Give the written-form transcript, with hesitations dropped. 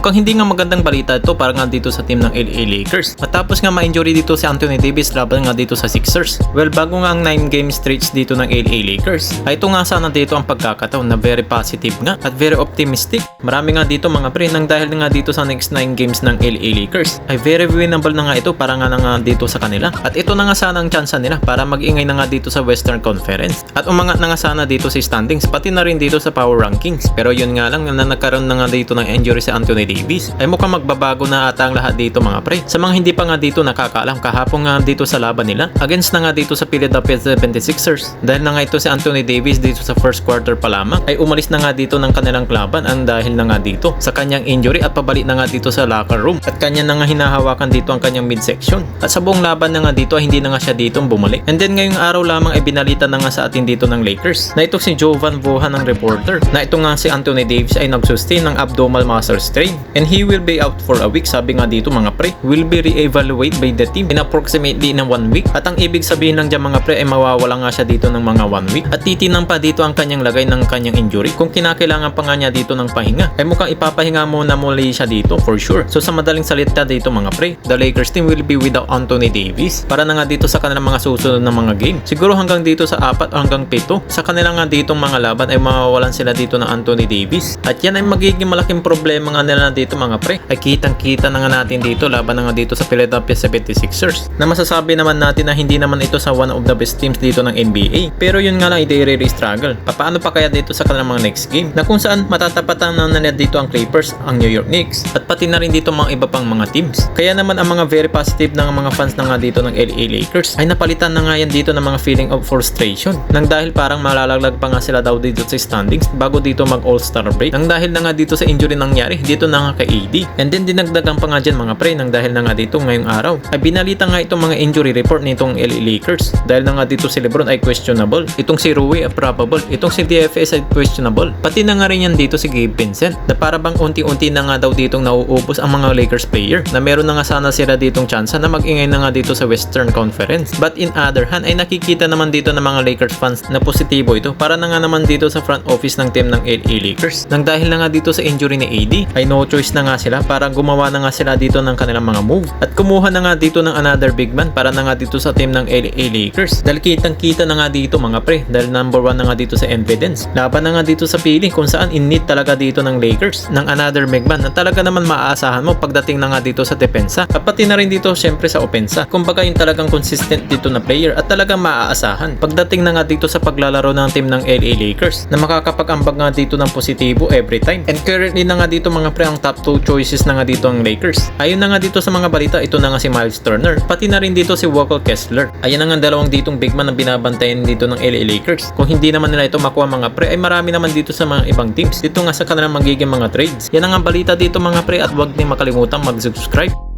Mukhang hindi nga magandang balita ito para nga dito sa team ng LA Lakers. Matapos nga ma-injury dito si Anthony Davis laban nga dito sa Sixers. Well, bago nga ang 9-game stretch dito ng LA Lakers, ay ito nga sana dito ang pagkakataon na very positive nga at very optimistic. Marami nga dito mga pre nang dahil nga dito sa next 9 games ng LA Lakers ay very winnable na nga ito para nga na nga dito sa kanila. At ito na nga sana ang chance nila para mag-ingay na nga dito sa Western Conference at umangat na nga sana dito sa standings pati na rin dito sa power rankings. Pero yun nga lang na nagkaroon na nga dito ng injury si Anthony Davis ay mukhang magbabago na ata ang lahat dito mga pre. Sa mga hindi pa nga dito nakakaalam, kahapon nga dito sa laban nila against na nga dito sa Philadelphia 76ers dahil na nga ito si Anthony Davis dito sa first quarter pa lamang ay umalis na nga dito ng kanilang laban ang dahil na nga dito sa kanyang injury at pabalik na nga dito sa locker room at kanya na nga hinahawakan dito ang kanyang midsection at sa buong laban na nga dito ay hindi na nga siya dito bumalik. And then ngayong araw lamang ay binalita na nga sa atin dito ng Lakers na ito si Jovan Vohan ng reporter na ito nga si Anthony Davis ay nagsustain ng abdominal muscle strain and he will be out for a week. Sabi nga dito mga pre, will be re-evaluate by the team in approximately in 1 week. At ang ibig sabihin lang dyan mga pre ay mawawala nga siya dito ng mga 1 week at titinang pa dito ang kanyang lagay ng kanyang injury. Kung kinakailangan pa nga niya dito ng pahinga ay mukhang ipapahinga muna muli siya dito for sure. So sa madaling salita dito mga pre, the Lakers team will be without Anthony Davis para na nga dito sa kanilang mga susunod na mga game. Siguro hanggang dito sa 4 hanggang 7 sa kanilang nga ditong mga laban ay mawawalan sila dito ng Anthony Davis. At yan ay magiging malaking problema nga nila dito mga pre. Ay kitang-kita na nga natin dito laban na nga dito sa Philadelphia 76ers na masasabi naman natin na hindi naman ito sa one of the best teams dito ng NBA. Pero yun nga lang i-really struggle. Paano pa kaya dito sa kanilang mga next game na kung saan matatapatan na nila dito ang Clippers, ang New York Knicks at pati na rin dito mga iba pang mga teams. Kaya naman ang mga very positive ng mga fans na nga dito ng LA Lakers ay napalitan na nga yan dito ng mga feeling of frustration nang dahil parang malalaglag pa nga sila daw dito sa standings bago dito mag All-Star break nang dahil na nga dito sa injury nangyari dito na nga kay AD. And then dinagdagan pa nga dyan mga pre nang dahil na nga dito ngayong araw ay binalita nga itong mga injury report nitong LA Lakers dahil na nga dito si LeBron ay questionable, itong si Rui ay probable, itong si DFS ay questionable, pati na nga rin yan dito si Gabe Vincent na para bang unti-unti na nga daw ditong nauubos ang mga Lakers player na meron na nga sana sila ditong chance na mag-ingay na nga dito sa Western Conference. But in other hand ay nakikita naman dito ng mga Lakers fans na positibo ito para na nga naman dito sa front office ng team ng LA Lakers nang dahil na nga dito sa injury ni AD ay no choice na nga sila para gumawa na nga sila dito ng kanilang mga move at kumuha na nga dito ng another big man para na nga dito sa team ng LA Lakers dahil kitang-kita na nga dito mga pre dahil number 1 na nga dito sa evidence laban na nga dito sa pili kung saan in need talaga dito ng Lakers ng another big man na talaga naman maaasahan mo pagdating na nga dito sa depensa at pati na rin dito syempre sa opensa. Kumbaga yung talagang consistent dito na player at talagang maaasahan pagdating na nga dito sa paglalaro ng team ng LA Lakers na makakapag-ambag nga dito ng positibo every time. And currently na nga dito mga pre ang top 2 choices na nga dito ang Lakers. Ayun na nga dito sa mga balita, ito na nga si Miles Turner pati na rin dito si Walker Kessler. Ayan na nga dalawang ditong big man na binabantayan dito ng LA Lakers. Kung hindi naman nila ito makuha mga pre ay marami naman dito sa mga ibang teams dito nga sa kanilang magiging mga trades. Yan ang balita dito mga pre at huwag din makalimutan mag-subscribe.